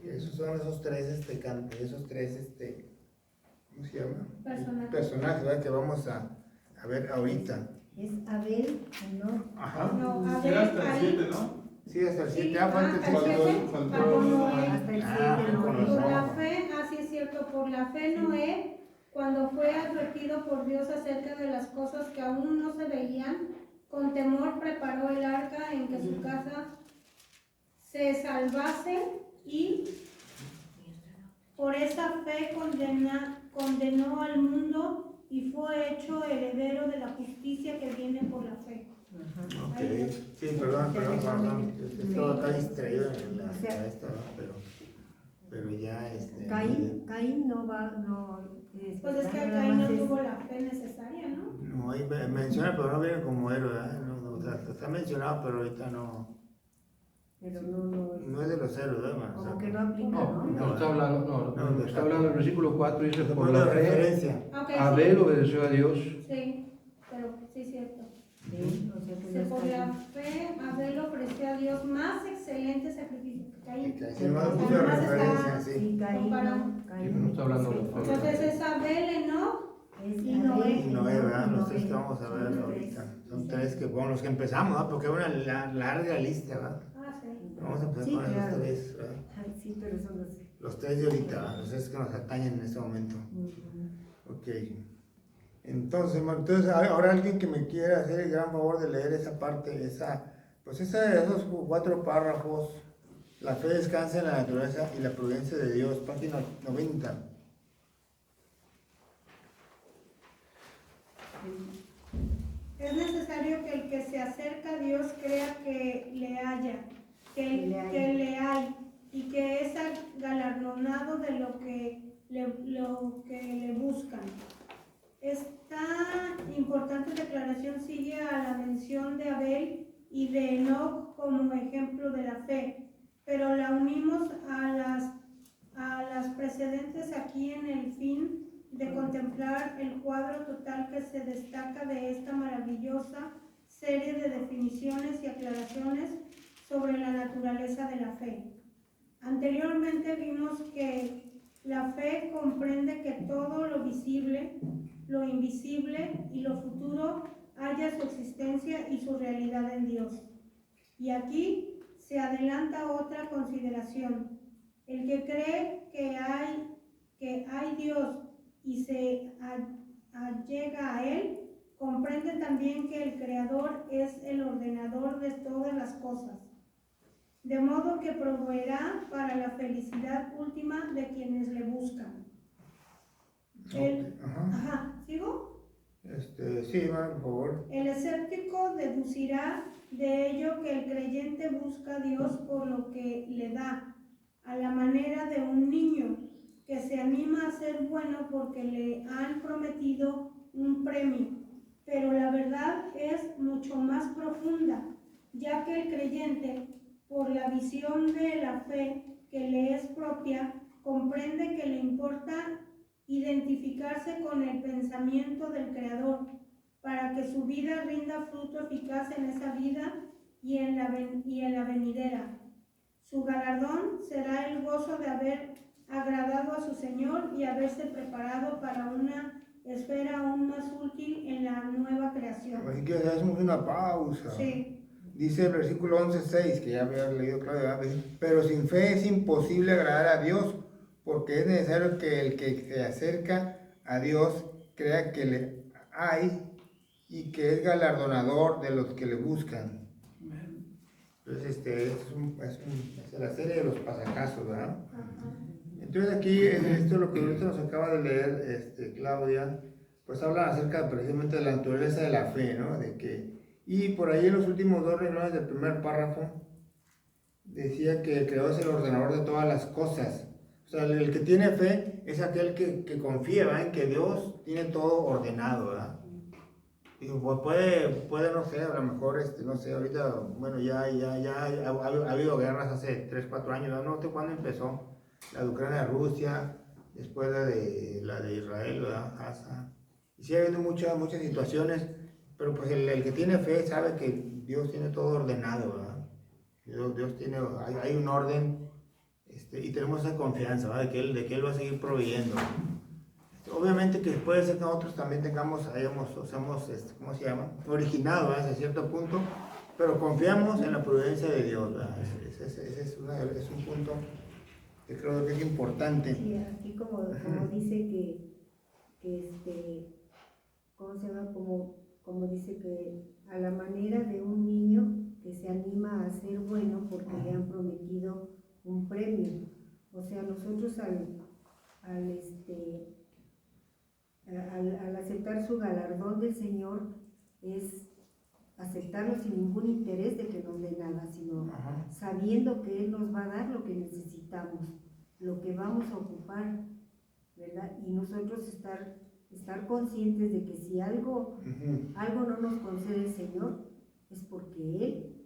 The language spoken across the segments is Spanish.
Esos son esos tres, ¿cómo se llama? Personajes, ¿verdad? Que vamos a ver ahorita. Es Abel, ¿no? Ajá. No, Abel, Era hasta el Caín. 7, ¿no? Sí, hasta el 7. Sí, Falta el 7. Faltó Noé. Hasta el Ah, 7 con no. los Por la ojos. fe, así es cierto, por la fe Noé, cuando fue advertido por Dios acerca de las cosas que aún no se veían, con temor preparó el arca en que su casa se salvase y por esa fe condenó al mundo y fue hecho heredero de la justicia que viene por la fe. Ok. Sí, perdón. Estaba acá distraído en esta, ¿no? Pero ya Caín no va, no. Pues es que Caín no tuvo la fe necesaria, ¿no? No, ahí menciona, pero no viene como héroe, ¿verdad? No, o sea, está mencionado, pero ahorita no. Pero no. No es de los héroes, ¿verdad? Como que no aplica, No, ¿no? no está hablando, No, está hablando del versículo 4, dice, por Por la la fe, referencia. Okay, Abel obedeció a Dios. sí, pero sí es cierto. Sí, o sea que Dice, no por está la bien. fe Abel ofreció a Dios más excelente sacrificio que Caín. Sí, no puso de Además referencia, está- sí. Sí, Caín comparado. no. Caín No está hablando de Sí. la fe. Entonces es Abel, Enoch Es y Noé. Y Noé, ¿verdad? Los Noé. tres que vamos a ver Son ahorita. tres. Son tres que, bueno, los que empezamos, ¿verdad? Porque es una larga lista, ¿verdad? Ah, sí. Vamos a empezar Sí, con claro. esos tres, ¿verdad? Ay, sí, pero son los. Los tres de ahorita, ¿verdad? Los tres que nos atañen en este momento. Ok. Entonces, ahora alguien que me quiera hacer el gran favor de leer esa parte, esos 4 párrafos. La fe descansa en la naturaleza y la prudencia de Dios, página 90. Es necesario que el que se acerca a Dios crea que le haya, que le hay y que es galardonado de lo que le buscan. Esta importante declaración sigue a la mención de Abel y de Enoch como ejemplo de la fe, pero la unimos a las precedentes aquí en el fin de contemplar el cuadro total que se destaca de esta maravillosa serie de definiciones y aclaraciones sobre la naturaleza de la fe. Anteriormente vimos que la fe comprende que todo lo visible, lo invisible y lo futuro halla su existencia y su realidad en Dios. Y aquí se adelanta otra consideración. El que cree que hay Dios y se allega a Él, comprende también que el Creador es el ordenador de todas las cosas, de modo que proveerá para la felicidad última de quienes le buscan. ¿Sigo? Sí, por favor. El escéptico deducirá de ello que el creyente busca a Dios por lo que le da, a la manera de un niño que se anima a ser bueno porque le han prometido un premio. Pero la verdad es mucho más profunda, ya que el creyente, por la visión de la fe que le es propia, comprende que le importa identificarse con el pensamiento del Creador, para que su vida rinda fruto eficaz en esa vida y en la venidera. Su galardón será el gozo de haber agradado a su Señor y haberse preparado para una esfera aún más útil en la nueva creación. Así que hacemos una pausa. Sí. Dice el versículo 11:6, que ya había leído Claudia, pero sin fe es imposible agradar a Dios, porque es necesario que el que se acerca a Dios crea que le hay y que es galardonador de los que le buscan. Entonces, es la serie de los pasacasos, ¿verdad? Entonces aquí, esto lo que ahorita nos acaba de leer Claudia, pues habla acerca precisamente de la naturaleza de la fe, ¿no? Y por ahí en los últimos 2 renglones del primer párrafo, decía que el Creador es el ordenador de todas las cosas. O sea, el que tiene fe es aquel que confía, ¿verdad?, en que Dios tiene todo ordenado, ¿verdad? Digo, pues puede, no sé, a lo mejor, no sé, ahorita, bueno, ya ha habido guerras hace 3, 4 años, ¿verdad? No sé cuándo empezó, la de Ucrania-Rusia, después la de Israel, ¿verdad? Gaza. Y sí ha habido muchas situaciones, pero pues el que tiene fe sabe que Dios tiene todo ordenado, ¿verdad? Dios tiene, hay un orden y tenemos esa confianza, ¿verdad? De que él va a seguir proveyendo. Obviamente que puede ser que nosotros también seamos, ¿cómo se llama? Originados, ¿verdad? Hasta cierto punto, pero confiamos en la providencia de Dios, ¿verdad? Ese es un punto que creo que es importante. Sí, aquí como dice ¿cómo se llama? Como dice que a la manera de un niño que se anima a ser bueno porque le han prometido un premio. O sea, nosotros al aceptar su galardón del Señor es aceptarlo sin ningún interés de que nos dé nada, sino sabiendo que Él nos va a dar lo que necesitamos, lo que vamos a ocupar, ¿verdad? Y nosotros estar conscientes de que si algo no nos concede el Señor, es porque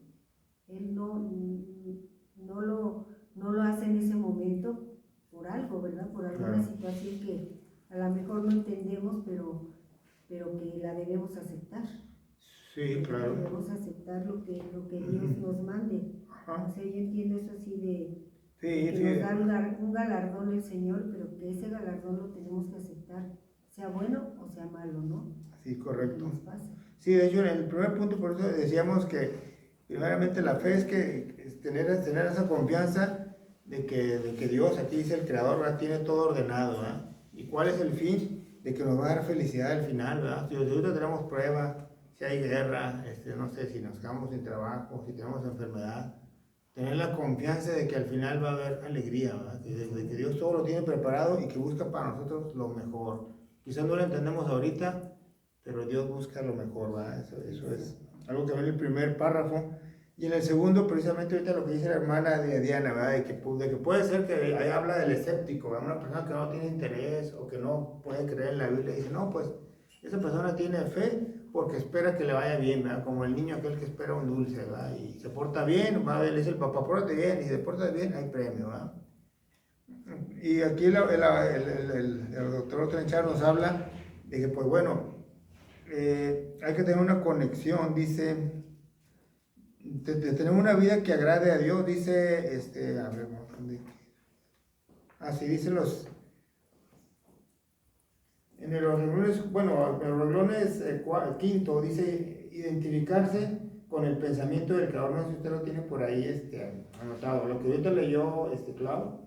Él no lo hace en ese momento por algo, ¿verdad? Por alguna situación que a lo mejor no entendemos, pero que la debemos aceptar. Sí, claro. Debemos aceptar lo que Dios nos mande. O sea, yo entiendo eso así que nos da un galardón el Señor, pero que ese galardón lo tenemos que aceptar, sea bueno o sea malo, ¿no? Sí, correcto. Nos pasa. Sí, de hecho, en el primer punto, por eso decíamos que primeramente la fe es tener esa confianza de que Dios, aquí dice el Creador, ¿verdad? Tiene todo ordenado, ¿verdad? ¿Y cuál es el fin? De que nos va a dar felicidad al final, ¿verdad? Si ahorita tenemos pruebas, si hay guerra, no sé, si nos quedamos sin trabajo, si tenemos enfermedad, tener la confianza de que al final va a haber alegría, ¿verdad? De que Dios todo lo tiene preparado y que busca para nosotros lo mejor. Quizás no lo entendemos ahorita, pero Dios busca lo mejor, ¿verdad? Eso es algo que ve en el primer párrafo. Y en el segundo, precisamente ahorita lo que dice la hermana de Diana, ¿verdad? De que puede ser que ahí habla del escéptico, ¿verdad? Una persona que no tiene interés o que no puede creer en la Biblia, dice, no, pues esa persona tiene fe porque espera que le vaya bien, ¿verdad? Como el niño aquel que espera un dulce, ¿verdad? Y se porta bien, va a ver, le dice el papá, pórtate bien, y si se porta bien, hay premio, ¿verdad? Y aquí el doctor Trenchard nos habla de que, pues bueno, hay que tener una conexión, dice, de tener una vida que agrade a Dios, dice, a ver, así dice en el renglones, bueno, en los renglones quinto, dice, identificarse con el pensamiento del Creador. No sé si usted lo tiene por ahí anotado, lo que ahorita leyó Clau,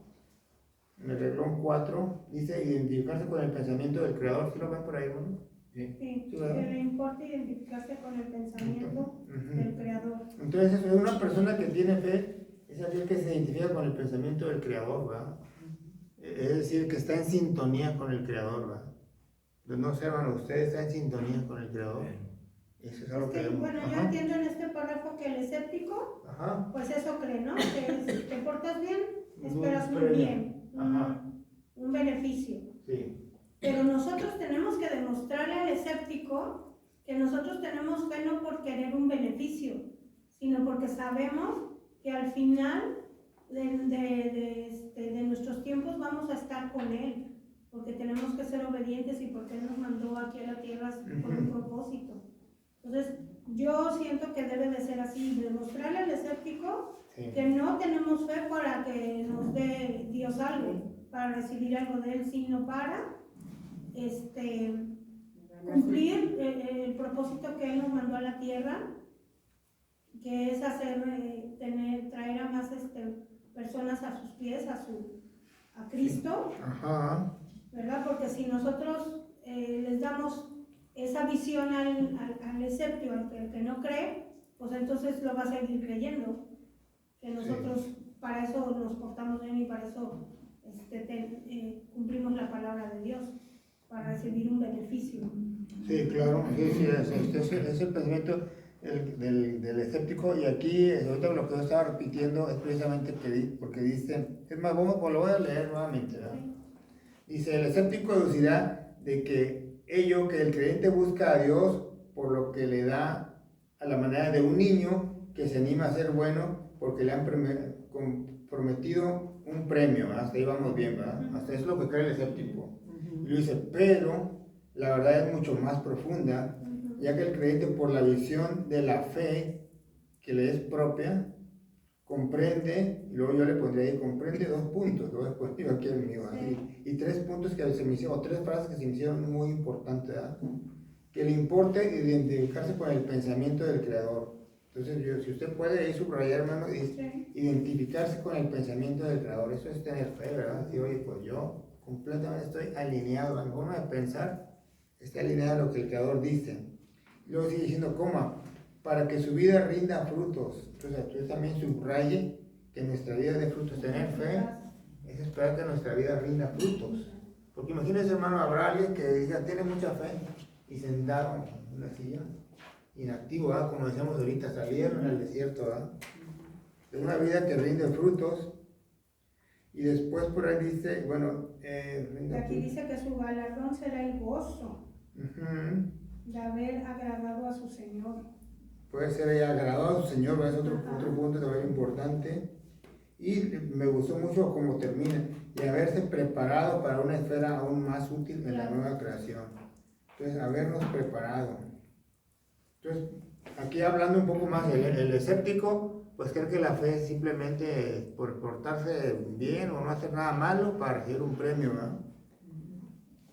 en el renglón 4, dice, identificarse con el pensamiento del Creador. ¿Sí lo ven por ahí, no? Sí, que le importa identificarse con el pensamiento del Creador. Entonces, eso es una persona que tiene fe, es aquel que se identifica con el pensamiento del Creador, ¿verdad? Es decir, que está en sintonía con el Creador, ¿verdad? Entonces, no sé, hermano, usted está en sintonía con el Creador. Eso es algo que vemos. Bueno, yo entiendo en este párrafo que el escéptico, pues eso cree, ¿no? Que si te portas bien, esperas un bien, un beneficio. Sí. Pero nosotros tenemos que demostrarle al escéptico que nosotros tenemos fe no por querer un beneficio, sino porque sabemos que al final de nuestros tiempos vamos a estar con Él, porque tenemos que ser obedientes y porque Él nos mandó aquí a la tierra con un propósito. Entonces, yo siento que debe de ser así, demostrarle al escéptico que no tenemos fe para que nos dé Dios algo, para recibir algo de Él, sino para cumplir el propósito que Él nos mandó a la tierra, que es hacer, traer a más personas a sus pies, a Cristo, ¿verdad? Porque si nosotros les damos esa visión al escéptico, al que no cree, pues entonces lo va a seguir creyendo, que nosotros para eso nos portamos bien y para eso cumplimos la palabra de Dios, para recibir un beneficio. Sí, claro, sí, es el pensamiento del escéptico. Y aquí, ahorita lo que yo estaba repitiendo es precisamente porque dice, es más, lo voy a leer nuevamente, ¿verdad? Dice, el escéptico deducirá de que el creyente busca a Dios por lo que le da a la manera de un niño que se anima a ser bueno porque le han prometido un premio, ¿verdad? Hasta ahí vamos bien, ¿verdad? Hasta eso es lo que cree el escéptico. Y dice, pero la verdad es mucho más profunda, ya que el creyente, por la visión de la fe que le es propia, comprende, y luego yo le pondría ahí, comprende 2 puntos, lo voy a poner yo aquí el mío, así, y 3 puntos que se me hicieron, o 3 frases que se me hicieron muy importantes, ¿verdad? Que le importe identificarse con el pensamiento del Creador. Entonces, si usted puede ahí subrayar, hermano, identificarse con el pensamiento del Creador, eso es tener fe, ¿verdad? Y oye, pues yo completamente estoy alineado, mi forma de pensar está alineada a lo que el Creador dice. Luego sigue diciendo, para que su vida rinda frutos. Entonces, usted también subraye que nuestra vida de frutos, tener fe, es esperar que nuestra vida rinda frutos. Porque imagínese, hermano, habrá alguien que diga, tiene mucha fe, y sentado en una silla, inactivo, ¿verdad? Como decíamos ahorita, salieron al desierto, ¿verdad? De una vida que rinde frutos, y después por ahí dice, bueno, aquí dice que su galardón será el gozo de haber agradado a su Señor. Puede ser agradado a su Señor, es otro punto también importante. Y me gustó mucho cómo termina, y haberse preparado para una esfera aún más útil en la nueva creación. Entonces, habernos preparado. Entonces, aquí hablando un poco más, el escéptico, pues cree que la fe es simplemente por portarse bien o no hacer nada malo para recibir un premio, ¿verdad?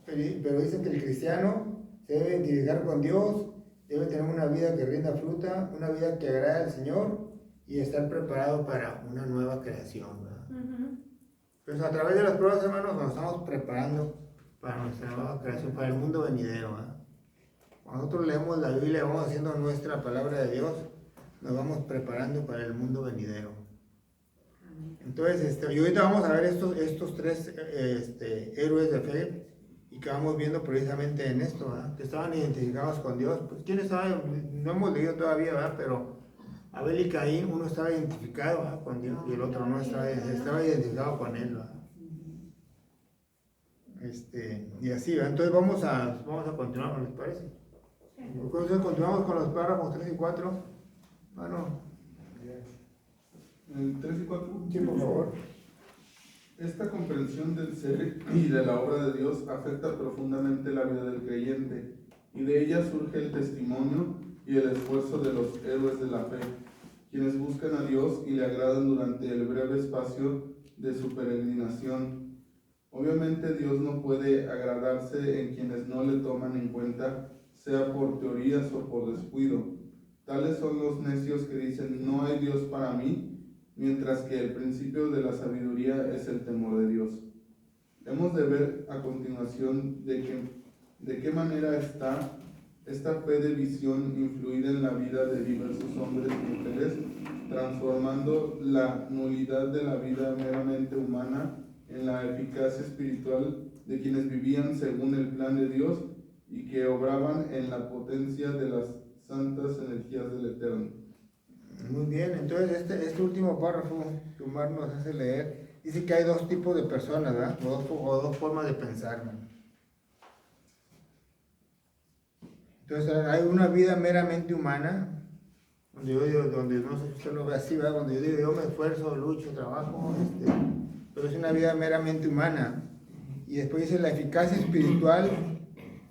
Pero dice que el cristiano se debe identificar con Dios, debe tener una vida que rinda fruta, una vida que agrade al Señor y estar preparado para una nueva creación, ¿verdad? Entonces, a través de las pruebas, hermanos, nos estamos preparando para nuestra nueva creación, para el mundo venidero, ¿verdad? Cuando nosotros leemos la Biblia, vamos haciendo nuestra palabra de Dios, nos vamos preparando para el mundo venidero. Entonces, y ahorita vamos a ver estos 3 héroes de fe, y que vamos viendo precisamente en esto, ¿verdad? Que estaban identificados con Dios. Pues, ¿quiénes estaban? No hemos leído todavía, ¿verdad? Pero Abel y Caín, uno estaba identificado, ¿verdad? Con Dios, y el otro no estaba identificado con él, ¿verdad? Y así, ¿verdad? Entonces vamos a continuar, ¿les parece? Entonces continuamos con los párrafos 3 y 4. Bueno. El 3 y 4. Sí, por favor. Esta comprensión del ser y de la obra de Dios afecta profundamente la vida del creyente, y de ella surge el testimonio y el esfuerzo de los héroes de la fe, quienes buscan a Dios y le agradan durante el breve espacio de su peregrinación. Obviamente Dios no puede agradarse en quienes no le toman en cuenta, sea por teorías o por descuido. Tales son los necios que dicen, no hay Dios para mí, mientras que el principio de la sabiduría es el temor de Dios. Hemos de ver a continuación de qué manera está esta fe de visión influida en la vida de diversos hombres y mujeres, transformando la nulidad de la vida meramente humana en la eficacia espiritual de quienes vivían según el plan de Dios y que obraban en la potencia de las santas energías del Eterno. Muy bien, entonces este último párrafo que Omar nos hace leer, dice que hay 2 tipos de personas, ¿verdad? O dos formas de pensar, ¿no? Entonces hay una vida meramente humana, donde no sé si usted lo ve así, ¿verdad? Donde yo digo, yo me esfuerzo, lucho, trabajo, pero es una vida meramente humana. Y después dice la eficacia espiritual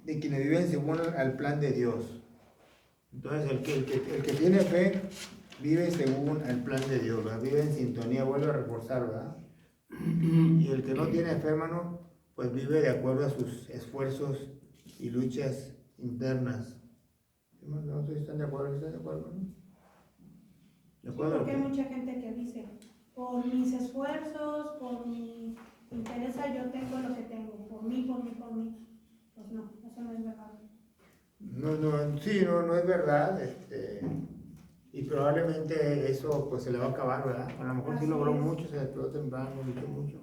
de quienes viven según al plan de Dios. Entonces el que tiene fe vive según el plan de Dios, ¿verdad? Vive en sintonía, vuelve a reforzar, ¿verdad? Y el que no tiene fe, hermano, pues vive de acuerdo a sus esfuerzos y luchas internas. No sé si están de acuerdo, ¿no? ¿De acuerdo? Porque hay mucha gente que dice, por mis esfuerzos, por mi interés, yo tengo lo que tengo, por mí. Pues no, eso no es verdad. No es verdad, y probablemente eso pues se le va a acabar, ¿verdad? A lo mejor sí logró mucho, se despertó temprano, luchó mucho,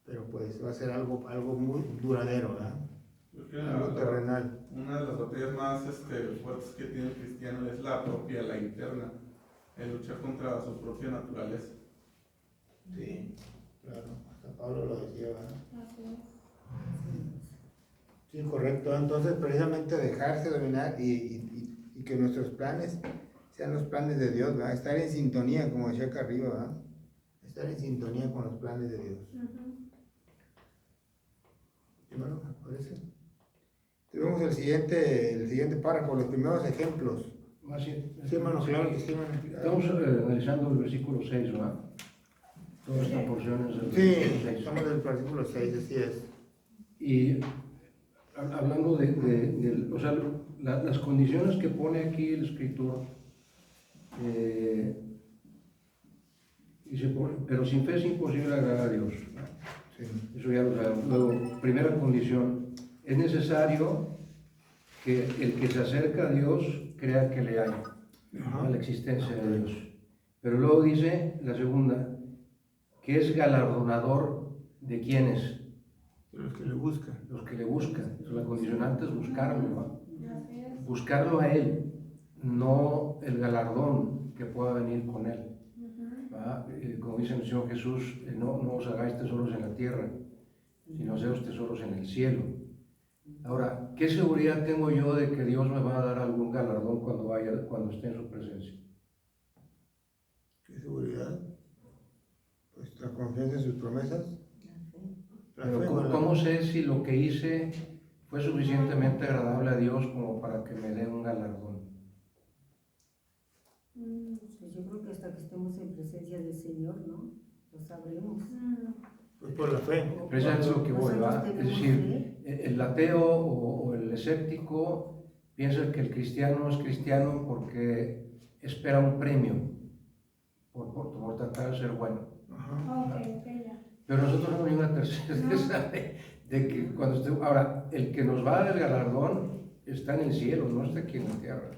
pero pues va a ser algo muy duradero, ¿verdad? Algo terrenal. Una de las batallas más fuertes que tiene el cristiano es la propia, la interna, el luchar contra su propia naturaleza. Sí, claro, hasta Pablo lo decía, ¿verdad? Así es. Sí, correcto. Entonces, precisamente dejarse dominar y que nuestros planes sean los planes de Dios, ¿verdad? Estar en sintonía, como decía acá arriba, ¿verdad? Estar en sintonía con los planes de Dios. ¿Sí, bueno, parece? Vemos el siguiente párrafo, los primeros ejemplos. Sí, hermano, claro que sí, hermano. Estamos analizando el versículo 6, ¿verdad? Toda esta porción es del Sí, versículo 6. estamos en el versículo 6, así es. Y hablando o sea, las condiciones que pone aquí el escritor, dice, pero sin fe es imposible agradar a Dios, ¿no? Sí. Eso ya lo sabemos. Luego, primera condición, es necesario que el que se acerca a Dios crea que le hay, a la existencia de Dios. Pero luego dice, la segunda, que es galardonador de quienes, Los que le buscan. los que le buscan. Entonces, la condicionante es buscarlo, ¿no? Así es. Buscarlo a Él, no el galardón que pueda venir con Él. ¿Va? Como dice el Señor Jesús, no os hagáis tesoros en la tierra, sino haceos tesoros en el cielo. Ahora, ¿qué seguridad tengo yo de que Dios me va a dar algún galardón cuando esté en su presencia? ¿Qué seguridad? Pues la confianza en sus promesas. La Pero fe, ¿verdad? ¿cómo sé si lo que hice fue suficientemente agradable a Dios como para que me dé un galardón? Pues yo creo que hasta que estemos en presencia del Señor, ¿no? Lo sabremos. Pues por la fe. Precisamente es lo que voy, Nosotros ¿va? Es tenemos decir, fe. el ateo o el escéptico piensa que el cristiano es cristiano porque espera un premio por tratar de ser bueno. Ajá. Ok, ya. Pero nosotros no tenemos una certeza de que cuando esté... Ahora, el que nos va a dar el galardón está en el cielo, no está aquí en la tierra.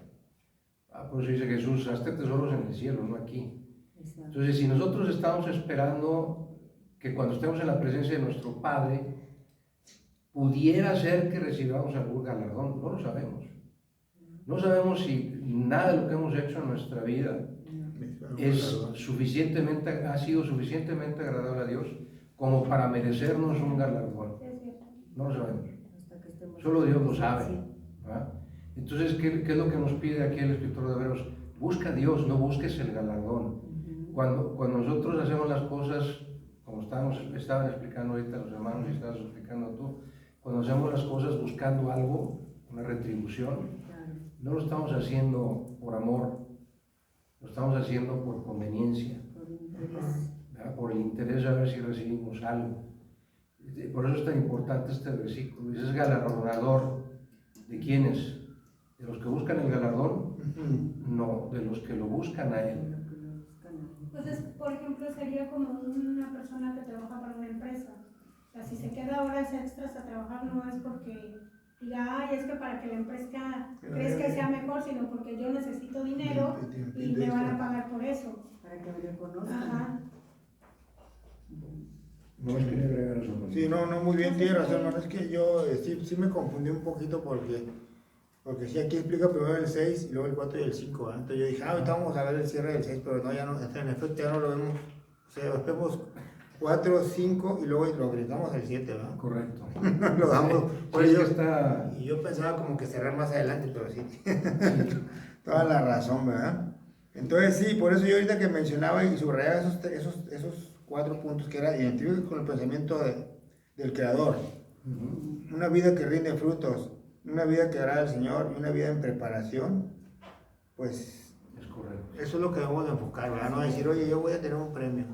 Por eso dice Jesús, hazte tesoros en el cielo, no aquí. Exacto. Entonces, si nosotros estamos esperando que cuando estemos en la presencia de nuestro Padre, pudiera ser que recibamos algún galardón, no lo sabemos. No sabemos si nada de lo que hemos hecho en nuestra vida ha sido suficientemente agradable a Dios como para merecernos un galardón. Sí, es cierto. No lo sabemos. Hasta que estemos Solo en Dios lo presencia. sabe. ¿Verdad? Entonces, ¿qué es lo que nos pide aquí el escritor de Hebreos? Busca a Dios, no busques el galardón. Cuando nosotros hacemos las cosas, como estaban explicando ahorita los hermanos y estabas explicando tú, cuando hacemos las cosas buscando algo, una retribución, Claro. no lo estamos haciendo por amor, lo estamos haciendo por conveniencia, Por interés. ¿verdad? Por el interés de ver si recibimos algo. Por eso es tan importante este versículo. Dice, es galardonador de quienes, de los que buscan el galardón, no, de los que lo buscan a Él. Lo que lo buscan ahí. Entonces, por ejemplo, sería como una persona que trabaja para una empresa. O sea, si se queda horas extras a trabajar, no es porque diga, ay, es que para que la empresa crezca y sea mejor, sino porque yo necesito dinero y me van a pagar por eso. Para que me reconozcan. Ajá. No es que le agregar eso. Sí, no, muy bien, tiene razón, hermano. Es que yo sí me confundí un poquito porque sí, aquí explica primero el 6 y luego el 4 y el 5, ¿verdad? Entonces yo dije, ahorita vamos a ver el cierre del 6, pero no, ya no, en efecto ya no lo vemos. O sea, vemos 4, 5 y luego lo brincamos al 7, ¿verdad? Correcto. Lo damos. Pues yo está... Y yo pensaba como que cerrar más adelante, pero sí. Toda la razón, ¿verdad? Entonces sí, por eso yo ahorita que mencionaba y subrayaba esos 4 puntos que era identificar con el pensamiento del Creador. Una vida que rinde frutos, una vida que agrada al Señor y una vida en preparación, pues Es correcto. eso es lo que debemos de enfocar, ¿verdad? No decir, oye, yo voy a tener un premio.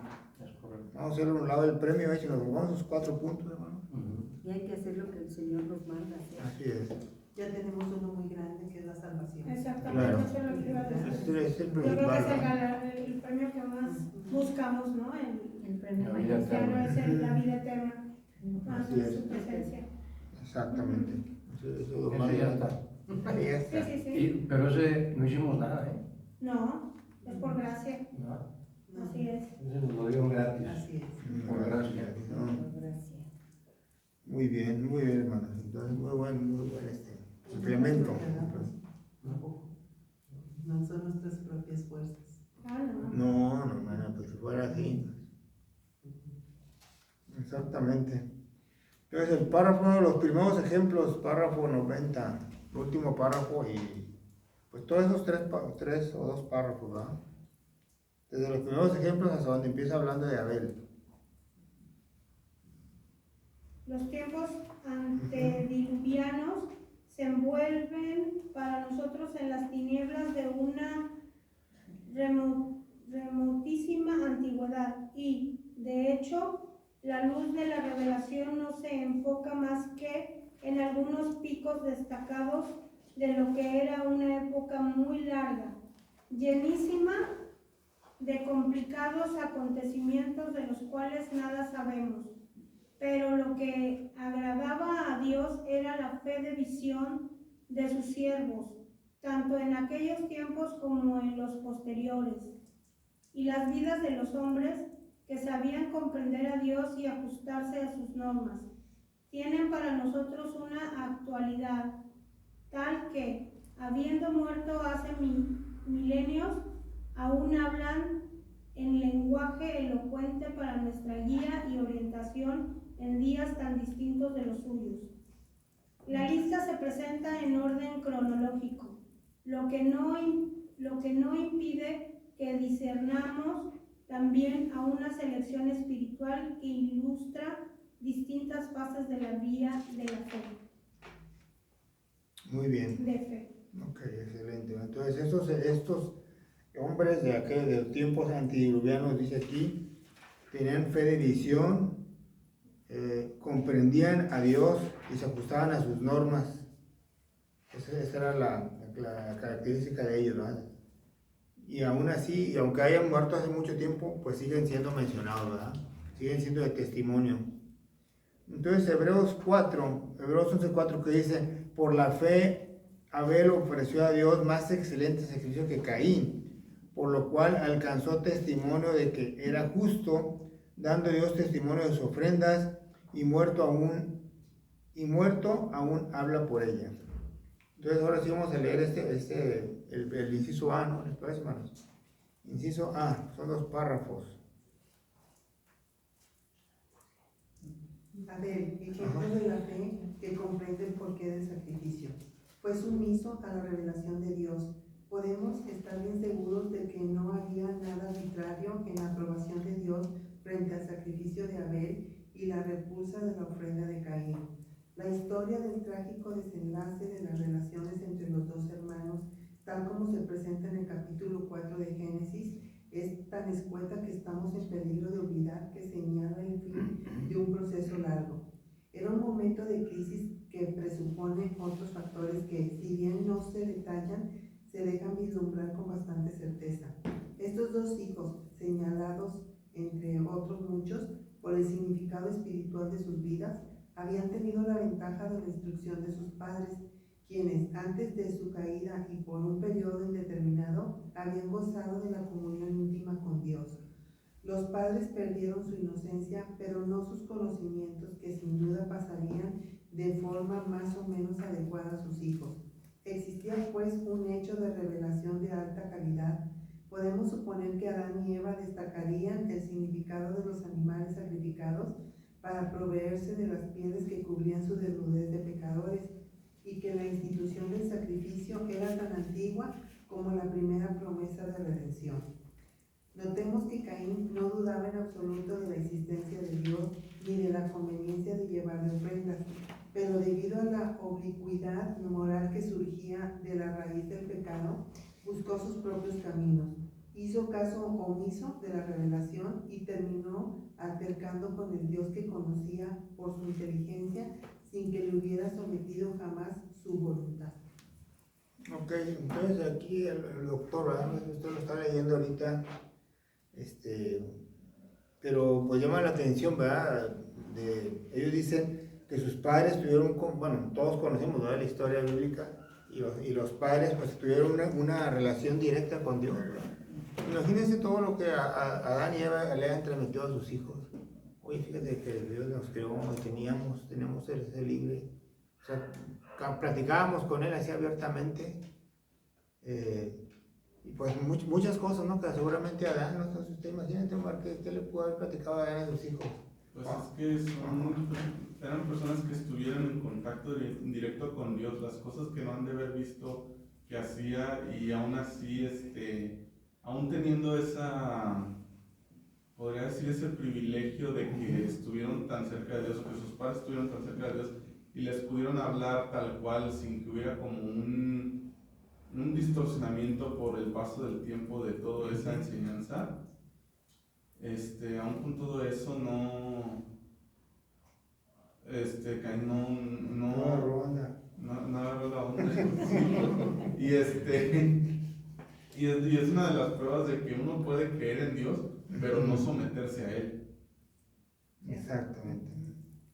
Es correcto. Vamos a hacer un lado del premio, si nos jugamos esos 4 puntos, hermano. Y hay que hacer lo que el Señor nos manda hacer. Así es. Ya tenemos uno muy grande que es la salvación. Exactamente, Claro. eso es lo que iba a decir. Ese es el Yo creo que principal, es ¿verdad? el premio que más buscamos, ¿no? El premio La vida mayor. eterna. Es la vida eterna, Así es. su presencia. Exactamente. Eso es lo Ese más ya grande. está. Ahí Sí, está. sí, sí. Pero ese no hicimos nada, ¿eh? No, es por gracia, No. así es. Ese nos lo dieron gratis. Así es. Por gracia. No, Gracias. muy bien, hermanos. Entonces, muy buen complemento. No son nuestras propias fuerzas. Ah, no. No, hermano, pues si fuera así. Exactamente. Entonces, el párrafo, uno de los primeros ejemplos, párrafo 90, el último párrafo y pues todos esos tres o 2 párrafos, ¿verdad? Desde los primeros ejemplos hasta donde empieza hablando de Abel. Los tiempos antediluvianos se envuelven para nosotros en las tinieblas de una remotísima antigüedad y, de hecho, la luz de la revelación no se enfoca más que en algunos picos destacados de lo que era una época muy larga, llenísima de complicados acontecimientos de los cuales nada sabemos. Pero lo que agradaba a Dios era la fe de visión de sus siervos, tanto en aquellos tiempos como en los posteriores, y las vidas de los hombres que sabían comprender a Dios y ajustarse a sus normas, tienen para nosotros una actualidad tal que, habiendo muerto hace milenios, aún hablan en lenguaje elocuente para nuestra guía y orientación en días tan distintos de los suyos. La lista se presenta en orden cronológico, lo que no impide que discernamos también a una selección espiritual que ilustra distintas fases de la vía de la fe. Muy bien. De fe. Ok, excelente. Entonces, estos hombres de los tiempos antediluvianos, dice aquí, tenían fe de visión, comprendían a Dios y se ajustaban a sus normas. Esa era la característica de ellos, ¿verdad? Y aún así, y aunque hayan muerto hace mucho tiempo, pues siguen siendo mencionados, ¿verdad? Siguen siendo de testimonio. Entonces, Hebreos 11:4, que dice, por la fe Abel ofreció a Dios más excelente sacrificio que Caín, por lo cual alcanzó testimonio de que era justo, dando Dios testimonio de sus ofrendas, y muerto aún habla por ella. Entonces ahora sí vamos a leer el inciso A, ¿no? ¿Les parece, hermanos? Inciso A, son 2 párrafos. Abel, ejemplo de la fe que comprende el porqué del sacrificio, fue sumiso a la revelación de Dios. Podemos estar bien seguros de que no había nada arbitrario en la aprobación de Dios frente al sacrificio de Abel y la repulsa de la ofrenda de Caín. La historia del trágico desenlace de las relaciones entre los dos hermanos, tal como se presenta en el capítulo 4 de Génesis, es tan escueta que estamos en peligro de olvidar que señala el fin de un proceso largo. Era un momento de crisis que presupone otros factores que, si bien no se detallan, se dejan vislumbrar con bastante certeza. Estos 2 hijos, señalados entre otros muchos por el significado espiritual de sus vidas, habían tenido la ventaja de la instrucción de sus padres, quienes antes de su caída y por un periodo indeterminado habían gozado de la comunión íntima con Dios. Los padres perdieron su inocencia, pero no sus conocimientos, que sin duda pasarían de forma más o menos adecuada a sus hijos. Existía pues un hecho de revelación de alta calidad. Podemos suponer que Adán y Eva destacarían el significado de los animales sacrificados para proveerse de las pieles que cubrían su desnudez de pecadores, y que la institución del sacrificio era tan antigua como la primera promesa de redención. Notemos que Caín no dudaba en absoluto de la existencia de Dios ni de la conveniencia de llevarle ofrendas, pero debido a la oblicuidad moral que surgía de la raíz del pecado, buscó sus propios caminos, hizo caso omiso de la revelación y terminó altercando con el Dios que conocía por su inteligencia, sin que le hubiera sometido jamás su voluntad. Ok, entonces aquí el doctor, ¿verdad? Usted lo está leyendo ahorita, pero pues llama la atención, ¿verdad? Ellos dicen que sus padres tuvieron, bueno, todos conocemos, ¿verdad?, la historia bíblica, y los padres pues tuvieron una relación directa con Dios, ¿verdad? Imagínense todo lo que Adán y Eva le han transmitido a sus hijos. Oye, fíjate que Dios nos creó, teníamos ese libre, o sea, platicábamos con él así abiertamente, y pues muchas cosas, ¿no? Que seguramente Adán, no sé si usted imagínate, Omar, ¿qué le pudo haber platicado a Adán a sus hijos? Pues es que eran personas que estuvieran en contacto directo con Dios, las cosas que no han de haber visto que hacía, y aún así, aún teniendo podría decir ese privilegio de que estuvieron tan cerca de Dios, o que sus padres estuvieron tan cerca de Dios, y les pudieron hablar tal cual sin que hubiera como un distorsionamiento por el paso del tiempo de toda esa enseñanza, aún con todo eso Caín No agarró onda. no agarró la onda. y es una de las pruebas de que uno puede creer en Dios, pero no someterse a Él. Exactamente.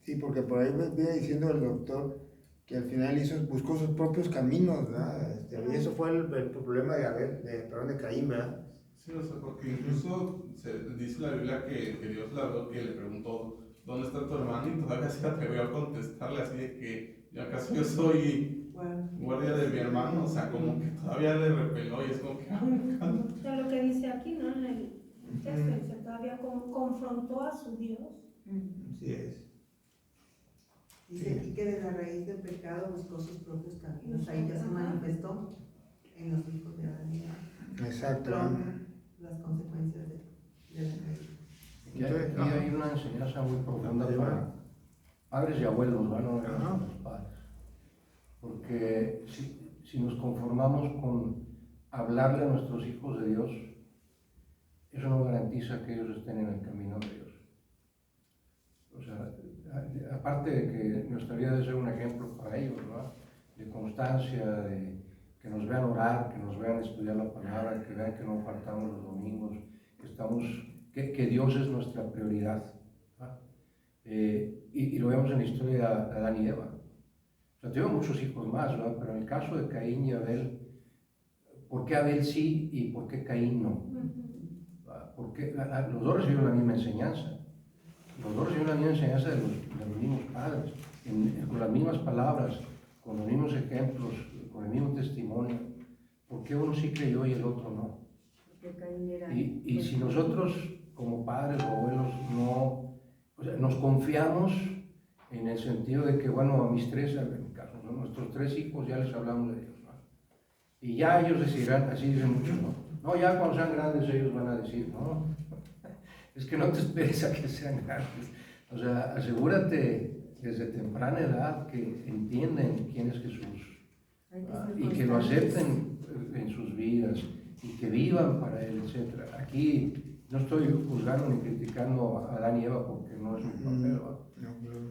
Sí, porque por ahí viene diciendo el doctor que al final buscó sus propios caminos, ¿verdad? Y eso fue el problema de Caín, ¿verdad? Sí, o sea, porque incluso dice la Biblia que Dios le habló, que le preguntó, ¿dónde está tu hermano? Y todavía se atrevió a contestarle así de que, ¿acaso yo soy guardia de mi hermano? O sea, como que todavía le repeló y es como que... O sea, lo que dice aquí, ¿no? En el texto, dice, todavía confrontó a su Dios. Así es. Dice aquí que de la raíz del pecado buscó sus propios caminos. Ahí ya se manifestó en los hijos de Adán y Eva. Exacto. Las consecuencias de la caída. Y aquí hay una enseñanza muy profunda para padres y abuelos, ¿no? Los padres. Porque si nos conformamos con hablarle a nuestros hijos de Dios, eso no garantiza que ellos estén en el camino de Dios. O sea, aparte de que nuestra vida debe ser un ejemplo para ellos, ¿no? De constancia, de que nos vean orar, que nos vean estudiar la palabra, que vean que no faltamos los domingos, que Dios es nuestra prioridad, ¿no? Y lo vemos en la historia de Adán y Eva. O sea, tuvieron muchos hijos más, ¿no? Pero en el caso de Caín y Abel, ¿por qué Abel sí y por qué Caín no? Porque los dos recibieron la misma enseñanza. Los dos recibieron la misma enseñanza de los mismos padres, con las mismas palabras, con los mismos ejemplos, con el mismo testimonio. ¿Por qué uno sí creyó y el otro no? Y si nosotros, como padres o abuelos, nos confiamos en el sentido de que, bueno, a mis tres, en mi caso, ¿no? Nuestros tres hijos ya les hablamos de Dios, ¿no? Y ya ellos decidirán, así dicen muchos, ¿no? No, ya cuando sean grandes ellos van a decir, no, es que no te esperes a que sean grandes. O sea, asegúrate desde temprana edad que entienden quién es Jesús, y que lo acepten en sus vidas y que vivan para Él, etc. Aquí no estoy juzgando ni criticando a Adán y Eva porque no es un papel,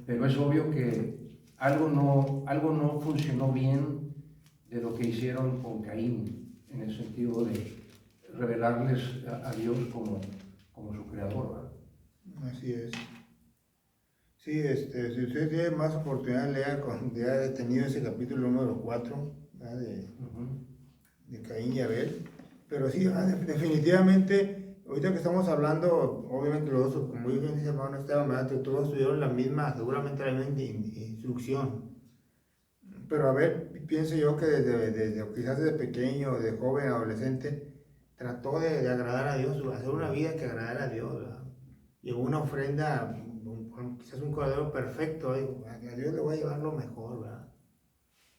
pero es obvio que algo no funcionó bien de lo que hicieron con Caín, en el sentido de revelarles a Dios como su creador, ¿verdad? Así es. Sí, si usted tiene más oportunidad, lea ya detenido ese capítulo número 4, ¿verdad? De Caín y Abel. Pero sí, definitivamente, ahorita que estamos hablando, obviamente los dos, como dice mi hermano Esteban, ¿verdad? Todos tuvieron seguramente la misma instrucción. Pero Abel, pienso yo que quizás desde pequeño, de joven, adolescente, trató de agradar a Dios, hacer una vida que agradara a Dios, ¿verdad? Llevó una ofrenda, quizás un cordero perfecto, digo, a Dios le voy a llevar lo mejor, ¿verdad?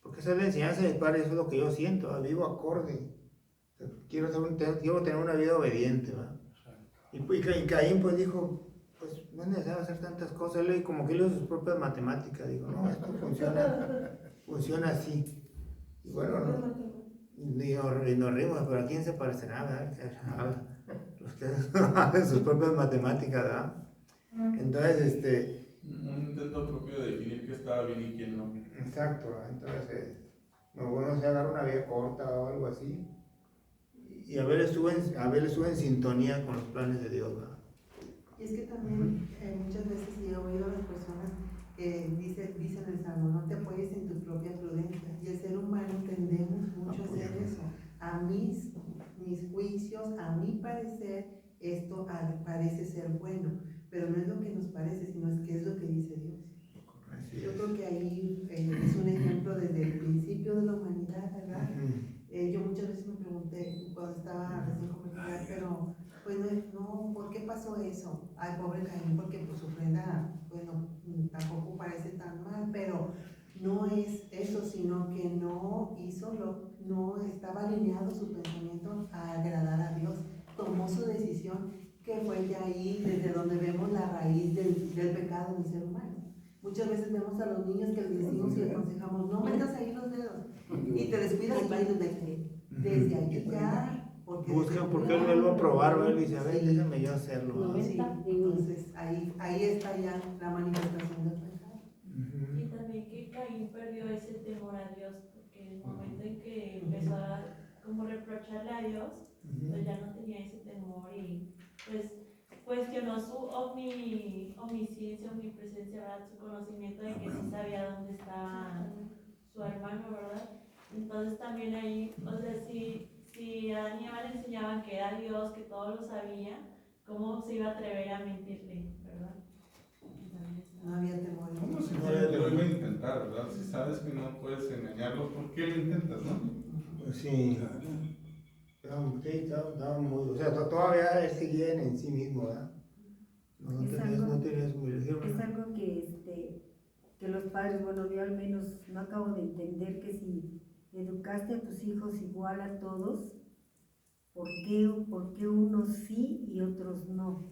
Porque esa es la enseñanza de mis padres, eso es lo que yo siento, ¿verdad? Vivo acorde, quiero tener una vida obediente, ¿verdad? Y Caín pues dijo, pues no es necesario hacer tantas cosas, él como que hizo sus propias matemáticas, digo, no, esto funciona así, y bueno, y nos rimos, pero ¿a quién se parecerá, verdad? Ustedes hacen sus propias matemáticas, ¿verdad? Entonces, un intento propio de definir qué estaba bien y quién no. Exacto, entonces, no bueno es agarrar una vía corta o algo así. Y Abel estuvo en sintonía con los planes de Dios, ¿verdad? Y es que también muchas veces he oído a las personas que dicen el Salmo, no te apoyes en tu propia prudencia. Y el ser humano tendemos mucho a hacer eso. A mis juicios, a mi parecer, esto parece ser bueno, pero no es lo que nos parece, sino es que es lo que dice Dios. Yo creo que ahí es un ejemplo desde el principio de la humanidad, ¿verdad? Yo muchas veces me pregunté cuando estaba recién convertida, pero pues no, ¿por qué pasó eso? Ay, pobre Caín, porque pues su ofrenda, bueno, tampoco parece tan mal, pero no es eso, sino que no estaba alineado su pensamiento a agradar a Dios. Tomó su decisión, que fue de ahí, desde donde vemos la raíz del pecado del ser humano. Muchas veces vemos a los niños que les decimos y les aconsejamos, no metas ahí los dedos. Y te descuidas y vas desde allí ya. Buscan porque él vuelve a probar, él dice, a ver, déjame yo hacerlo. ¿no? Sí, entonces ahí está ya la manifestación del pecado. Y también que Caín perdió ese temor a Dios, porque en el momento en que empezó a como reprocharle a Dios, pues ya no tenía ese temor y pues cuestionó su omnisciencia, omnipresencia, ¿verdad? Su conocimiento de que sí sabía dónde estaba su hermano, ¿verdad? Entonces también ahí, o sea, si a Adán y Eva le enseñaban que era Dios, que todo lo sabía, ¿cómo se iba a atrever a mentirle, verdad? No había temor. ¿Cómo si lo iba a intentar, verdad? Si sabes que no puedes engañarlo, ¿por qué lo intentas, no? Pues sí. Estaba muy, o sea, todavía él seguía en sí mismo, ¿verdad? No tenías muy Es algo que los padres, bueno, yo al menos no acabo de entender que si educaste a tus hijos igual a todos, ¿por qué unos sí y otros no?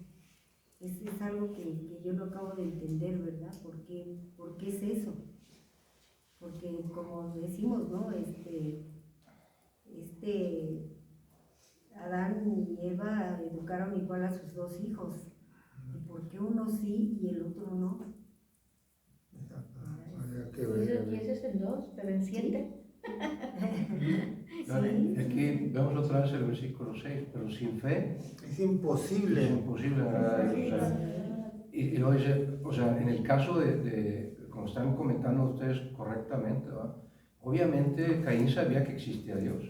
Es algo que yo no acabo de entender, ¿verdad? ¿Por qué es eso? Porque como decimos, ¿no? Adán y Eva educaron igual a sus dos hijos. ¿Y por qué uno sí y el otro no? Habría que ver. Y ese es el 2, pero en 7. Aquí vemos otra vez el versículo 6, pero sin fe Es imposible. es imposible agradar a Dios. O sea, y lo dice, o sea, en el caso como están comentando ustedes correctamente, ¿verdad? Obviamente Caín sabía que existía Dios.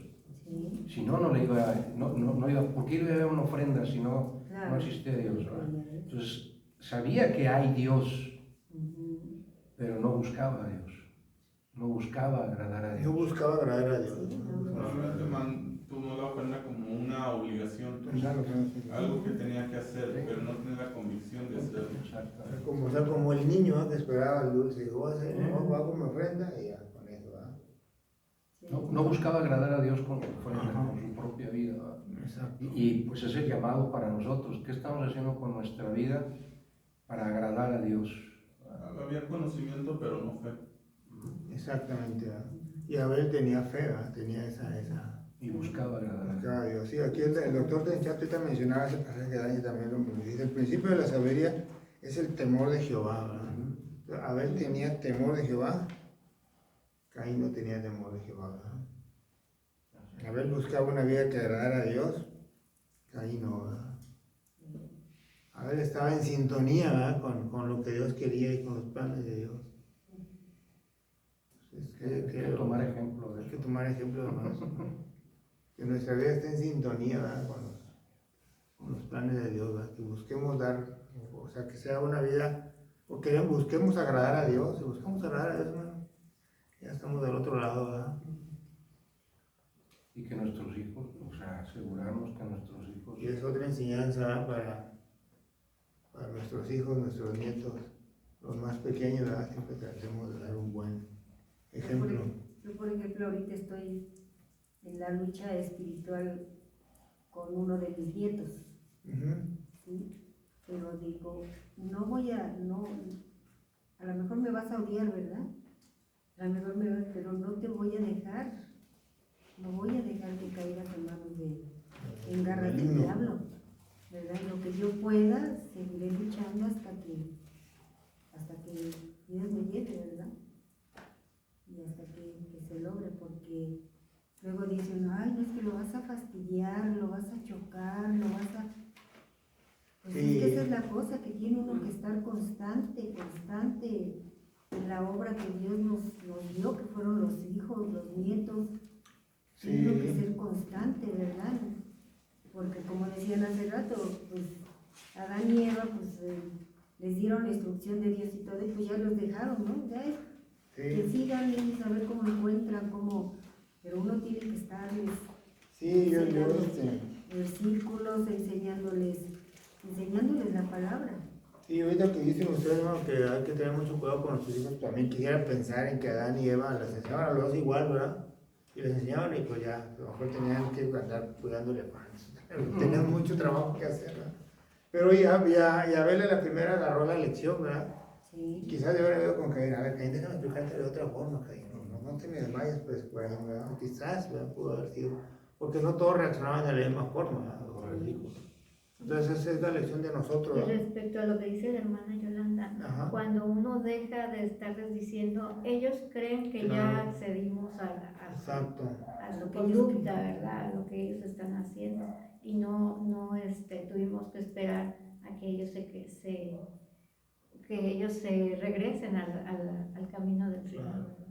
Sí. Si no, no le iba, no iba, ¿por qué iba a haber una ofrenda si no Claro. existía Dios? ¿Verdad? Entonces, sabía que hay Dios, pero no buscaba a Dios, no buscaba agradar a Yo Dios. buscaba agradar a Dios. Solamente tomó la ofrenda como una obligación, algo que tenía que hacer, pero no tenía la convicción de hacerlo. Exactamente. Como el niño, ¿no? Que esperaba el dulce, dijo, voy a hacer, no, hago mi ofrenda y ya, con eso, ¿verdad? No buscaba agradar a Dios con su propia vida, ¿verdad? Exacto. Y pues es el llamado para nosotros. ¿Qué estamos haciendo con nuestra vida para agradar a Dios? Había conocimiento, pero no fe. Exactamente, ¿verdad? Y Abel tenía fe, ¿verdad? Tenía esa Y buscaba agradar a Dios. buscaba a Dios. Sí, aquí el doctor Tenchato mencionaba ese pasaje que Dani también lo dice. El principio de la sabiduría es el temor de Jehová, ¿verdad? Abel tenía temor de Jehová, Caín no tenía temor de Jehová, ¿verdad? Abel buscaba una vida que agradara a Dios, Caín no, ¿verdad? Abel estaba en sintonía, ¿verdad? Con lo que Dios quería y con los planes de Dios. Hay que tomar ejemplo de Hay que eso. tomar ejemplo de nosotros, ¿no? Que nuestra vida esté en sintonía, ¿verdad? Con los planes de Dios, ¿verdad? Que busquemos dar, o sea, que sea una vida, o que busquemos agradar a Dios, si buscamos agradar a Dios, hermano, ya estamos del otro lado, ¿verdad? Y que nuestros hijos, o sea, asegurarnos que nuestros hijos... Y es otra enseñanza, ¿verdad? Para nuestros hijos, nuestros nietos, los más pequeños, ¿verdad? Siempre tratemos de dar un buen ejemplo. Yo, por ejemplo, ahorita estoy en la lucha espiritual con uno de mis nietos, ¿sí? Pero digo, a lo mejor me vas a odiar, ¿verdad? A lo mejor pero no te voy a dejar, no voy a dejar que caigas en manos en garras del diablo, ¿verdad? Lo que yo pueda, seguiré luchando hasta que Dios me lleve, ¿verdad? Y hasta que se logre, porque luego dicen, ay, no es que lo vas a fastidiar, lo vas a chocar, lo vas a... Pues Sí. es que esa es la cosa, que tiene uno que estar constante en la obra que Dios nos dio, que fueron los hijos, los nietos. Sí. Tiene uno que ser constante, ¿verdad? Porque como decían hace rato, pues Adán y Eva, pues les dieron la instrucción de Dios y todo, y pues ya los dejaron, ¿no? Ya que sigan ellos a ver cómo encuentran, pero uno tiene que estarles Sí, yo versículos, enseñándoles la palabra. Sí, ahorita que dicen ustedes, hermano, que hay que tener mucho cuidado con nuestros hijos, también quisiera pensar en que Adán y Eva les enseñaban a los dos igual, ¿verdad? Y les enseñaban y pues ya, a lo mejor tenían que andar cuidándole más. Tenían mucho trabajo que hacer, ¿verdad? Pero ya Abel a la primera agarró la lección, ¿verdad? Sí. Quizás yo hubiera ido con Caín, a ver, Caín, déjame explicarte de otra forma, Caín, no te me desmayes, pues, por ahí, ¿verdad? Quizás, ¿verdad? Pudo haber sido, porque no todos reaccionaban de la misma forma, ¿verdad? Correcto. Entonces esa es la lección de nosotros, Y ¿verdad? respecto a lo que dice la hermana Yolanda, Ajá. cuando uno deja de estarles diciendo, ellos creen que ya Claro. accedimos Exacto. a lo que ellos, la verdad, a lo que ellos están haciendo, y no tuvimos que esperar a que ellos que ellos se regresen al camino del Señor, Claro. ¿verdad?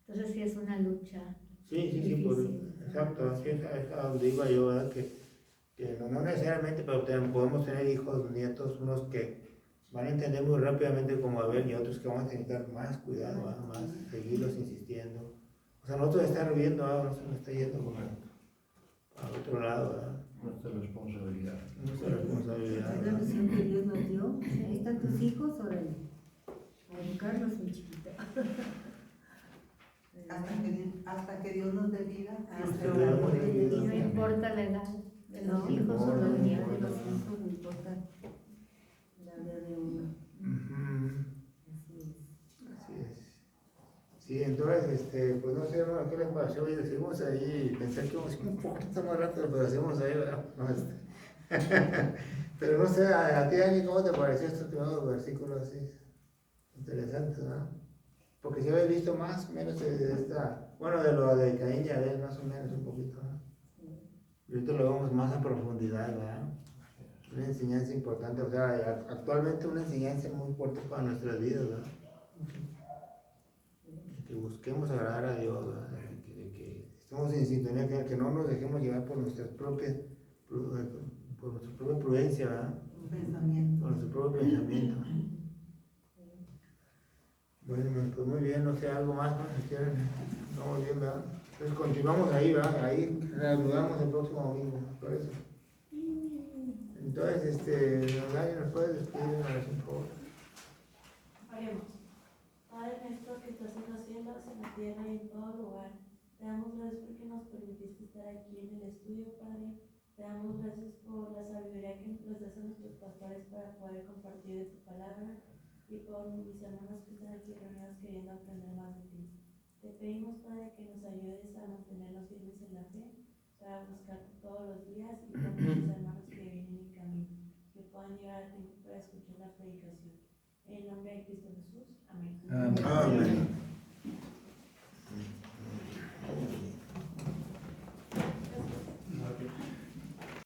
Entonces sí es una lucha Sí, por, difícil. exacto, así es a donde iba yo, ¿verdad? Que no necesariamente, pero podemos tener hijos, nietos, unos que van a entender muy rápidamente como Abel y otros que vamos a necesitar más cuidado, ¿verdad? Más seguirlos insistiendo. O sea, nosotros estar viendo, no se nos está yendo como a otro lado, ¿verdad? Nuestra responsabilidad. Nuestra responsabilidad. Es la misión que Dios nos dio. Ahí están tus hijos, órale. A educarlos, mi chiquita. Hasta que Dios nos dé vida. Hasta que que Dios Dios nos dé te vida. Y no bendiga. importa la edad de los No, hijos o la los edad nietos. de los hijos no importa la edad de uno. Ujú. Así es. Así es. Sí, entonces, pues no sé, hermano, ¿qué les pareció? Oye, seguimos ahí, pensé que íbamos un poquito más rápido, pero hacemos ahí, ¿verdad? No, pero no sé, a ti, Ani, ¿cómo te pareció estos primeros versículos así? Interesantes, ¿no? Porque si habéis visto más o menos de esta, bueno, de lo de Caín y Abel, más o menos un poquito, ¿no? Y ahorita lo vemos más a profundidad, ¿verdad? Una enseñanza importante, o sea, actualmente una enseñanza muy fuerte para nuestras vidas, ¿verdad? Que busquemos agradar a Dios, ¿verdad? Que estemos en sintonía, que no nos dejemos llevar por nuestras propias, por nuestra propia prudencia, ¿verdad? Un pensamiento. Por nuestro propio pensamiento. Bueno, pues muy bien, no sé, algo más, ¿no? Si quieren, estamos bien, ¿verdad? Entonces continuamos ahí, ¿verdad? Ahí reanudamos el próximo domingo, ¿me parece? Entonces, Dani, ¿nos puedes despedir en oración, por favor? Oremos. Padre nuestro que estás en los cielos, en la tierra y en todo lugar, te damos gracias porque nos permitiste estar aquí en el estudio, Padre. Te damos gracias por la sabiduría que nos das a nuestros pastores para poder compartir de tu palabra y por mis hermanos que están aquí reunidos queriendo aprender más de ti. Te pedimos, Padre, que nos ayudes a mantenernos firmes en la fe, para buscarte todos los días y por nuestros hermanos que vienen en camino, que puedan llegar a tiempo para escuchar la predicación. En el nombre de Cristo Jesús. Amén. Amén. Amén.